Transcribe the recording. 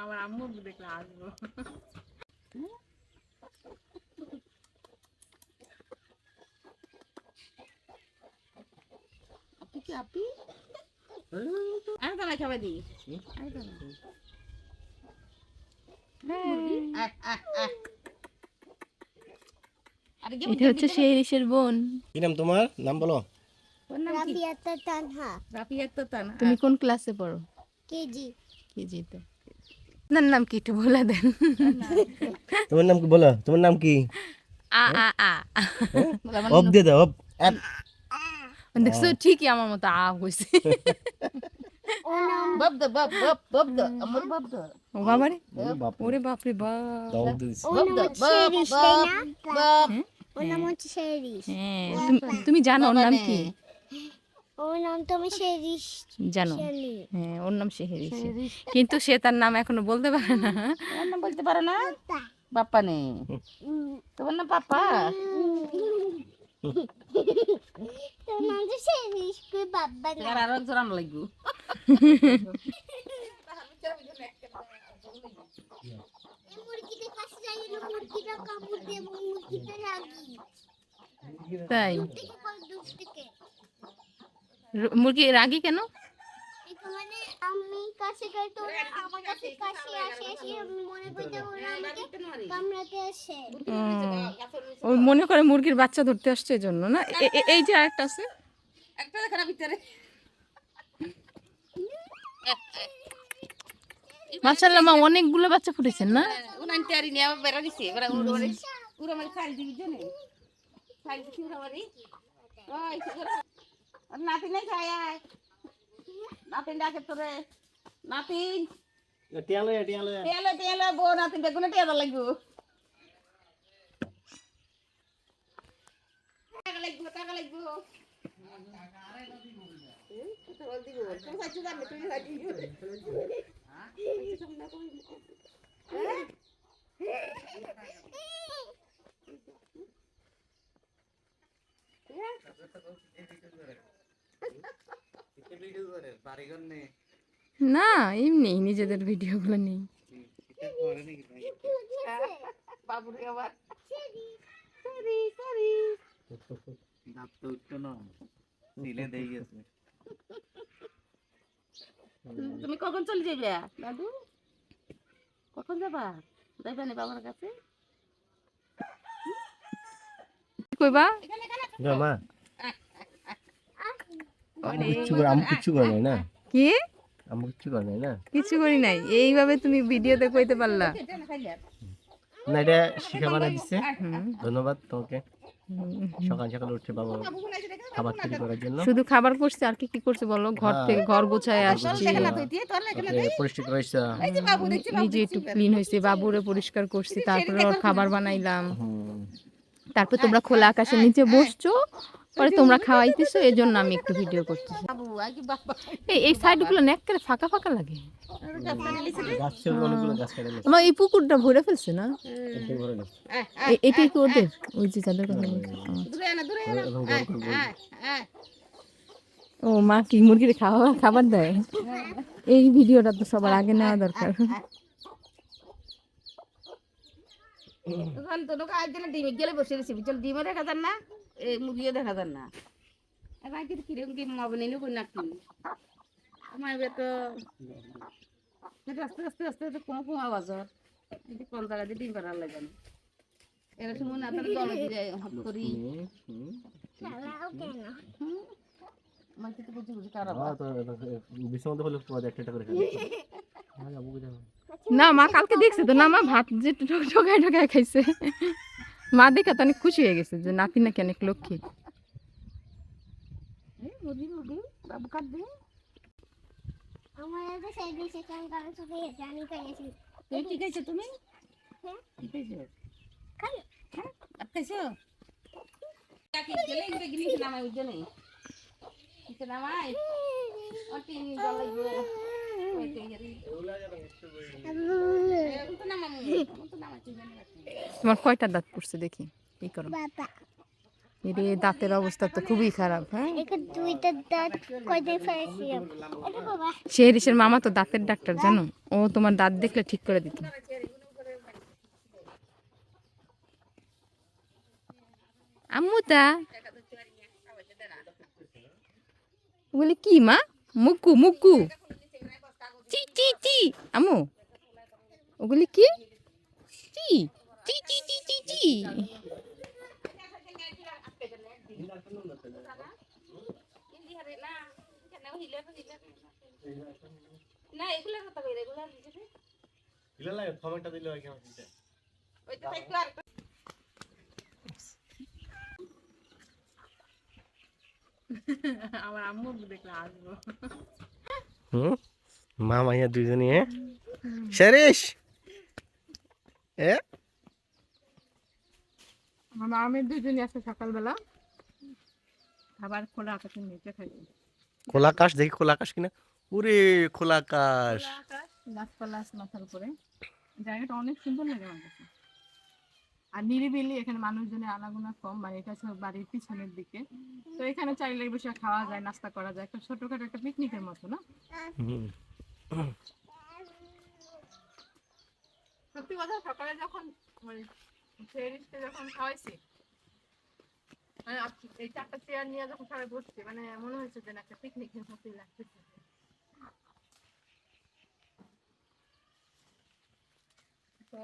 আমার আম্মু দেখলে আসবো। আপনি কি আপনি আমি তো না খাবার দিই আমি তো না দিই। এটা হচ্ছে সেই ঋষের বোন। কি নাম তোমার? নাম বলো। রাবিয়াতা তানহা রাফিয়াত তান তুমি কোন ক্লাসে পড়ো? কেজি কেজিতে। আপনার নাম কি একটু বলে দেন? তোমার নাম কি বলো? তোমার নাম কি? আ আ আ। অব দিয়ে দাও, অব। অ্যাপ। দেখছো ঠিকই আমার মতো আ হইছে। বাপ দা বাপ বাপ বাপ দা আমার বাপ দা ও বাবারে, ওরে বাপ রে। ওরে বাপ রে বাপ। দাও দিয়ে দিছি। ওর নাম হচ্ছে শেরিশ তাই না ওর নাম হচ্ছে শেরিশ হ্যাঁ, তুমি জানো ওর নাম কি? ওর নাম তো আমি শেরিশ জানো? জানি হ্যাঁ, ওর নাম শেহেরিশ। কিন্তু সে তার নাম এখনো বলতে পারে না। আমার নাম বলতে পারো না বাপ্পা নেই তোমার নাম পাপা তোর নাম তো শেরিশ কই বাবা না আর আরো একজন আম লাগবো এই মুরগিটা কাছে যাই না মুরগিটা কামড় দিয়ে মুরগিটা লাগি তাই দেখে কই দুষ থেকে মুরগি রাগী কেন? এটা মানে আমি কাছে যাই তো ওরা আমার কাছে কাছে আসে আমি মনে করি যে ওরা আমাকে কামড়াতে আসে ও মনে করে মুরগির বাচ্চা ধরতে আসছে এজন্য না? এই যে আরেকটা আছে। একটা দেখা ভিতরে মাশাআল্লাহ মা, অনেকগুলো বাচ্চা ফুটেছেন না? উনানটি আর নিয়ে আবার বেড়া দিছে এবার উড়ে মানে খাই দিবি জানে খাই দিছি উড়ে মারি ওই আর নাতি নাই খায় আয় নাতিন ডাকে তোরে নাতিন টিয়ালো টিয়ালো। তেলে তেলে বো নাতিন বেগুনে টেয়া লাগবো টাকা লাগবো টাকা লাগবো না, এমনি নিজেদের ভিডিওগুলো নেই। বাবুরে আবার সরি সরি দাঁত তো উঠতো না দিলে দেই গেছে তুমি কখন চলে যাবে দাদু কখন যাবা যাইবা না বাবার কাছে কইবা? যা মা। আমি কিচ্ছু করে নাই না। কি? আমি কিচ্ছু করে নাই না। কিছু করি নাই, এইভাবে তুমি ভিডিওতে কইতে পারলা? না, এটা শিখা বানাই দিচ্ছে। ধন্যবাদ তোমাকে। সকাল সকাল উঠে বাবা খাবার তৈরি করার জন্য। শুধু খাবার করছে আর কি কি করছে বলো? ঘর থেকে ঘর গোছায় আসছে, তারপরে পরিষ্কার করেছে। নিজে একটু ক্লিন হয়েছে, বাবুরে পরিষ্কার করছি, তারপরে ওর খাবার বানাইলাম। তারপর তোমরা খোলা আকাশের নিচে বসছো, পরে তোমরা খাওয়াইতেছো, এজন্য আমি একটু ভিডিও করতেছি। এই সাইডগুলো নেককারে ফাঁকা ফাঁকা লাগে। গাছের অনেকগুলো গাছ কেটে গেছে। আমার এই পুকুরটা ভরে ফেলছে না? এটাই ভরে গেছে। এটাই কি ওদের? ওই যে যাদের কথা বলছো। এখন গরম করবো। ও মা কি মুরগির খাবার দেয়? এই ভিডিওটা তো সবার আগে নেওয়া দরকার। ওখান তো লোক আজকে ডিমে গেলে বসে রয়েছে বিচল ডিমও দেখা যান না এই মুরগিও দেখা যান না এবার কি কিরকম কি মাবনে নিয়ে কই নাকি আমার এবার তো আস্তে আস্তে আস্তে আস্তে কম কম আওয়াজ হয় কোন জায়গা দিয়ে ডিম পাড়ার লাগে না এবার শুনুন আপনার জলে দিয়ে হাত করি চালাও কেন আমার কিছু বুঝি বুঝি খারাপ বিছানাতে হলে তোমার একটা করে খাবে। হ্যাঁ যাবো যাবো। না মা কালকে দেখছে তো, না মা ভাত যে ঠকায় ঠকায় খাইছে। মা দেখে তো অনেক খুশি হয়ে গেছে যে নাতি নাকি অনেক লক্ষ্মী। মুরগি মুরগি বাবু কাট দে আমার তো সেই দিশে কাম কাম শুধু জানি পেয়েছি তুই ঠিক আছে তুমি হ্যাঁ ঠিক আছে খাই হ্যাঁ আচ্ছা কাকি গেলে ইনকে গিনি নামাই উঠে নেই কিছু নামাই অতি জল লাগবে তোমার কয়টা দাঁত পড়ছে দেখি? এই করো, বাবা এরে দাঁতের অবস্থা তো খুবই খারাপ। হ্যাঁ, এখানে দুইটা দাঁত কয়দিন ফেলেছিলাম। এটা বাবা শেহরিসের মামা তো দাঁতের ডাক্তার, জানো? ও তোমার দাঁত দেখলে ঠিক করে দিত। আম্মুতা বলি কি মা? মুকু মুকু চি চি চি। আম্মু ওগুলি কি? চি চি চি চি চি চি। না এগুলা কথা কই এগুলা দিলে লাগে কমেন্টটা দিলে হয় কেমন দিতে ওই তো একটু আর আমার আম্মু দেখলে আসবো। মা মাইয়া দুইজনই শেরিস আমার মামের দুজনই আছে সকালবেলা খাবার খোলা আকাশের নিচে খাই। খোলা আকাশ দেখি, খোলা আকাশ কিনা। ওরে খোলা আকাশ, গাছপালা আছে মাথার উপরে, জায়গাটা অনেক সুন্দর লাগে আমার কাছে। আর নিরিবিলি, এখানে মানুষজনের আনাগোনা কম, মানে এটা হচ্ছে বাড়ির পিছনের দিকে, তো এখানে চাইলে বসে খাওয়া যায়, নাস্তা করা যায়, একটা ছোটখাটো একটা পিকনিকের মতো না। সত্যি কথা, সকালে যখন যখন খাওয়াইছি, মানে এই 4টা চেয়ার নিয়ে যখন সবাই বসছে, মানে মনে হয়েছে যে একটা পিকনিকের মতোই লাগতেছে। তো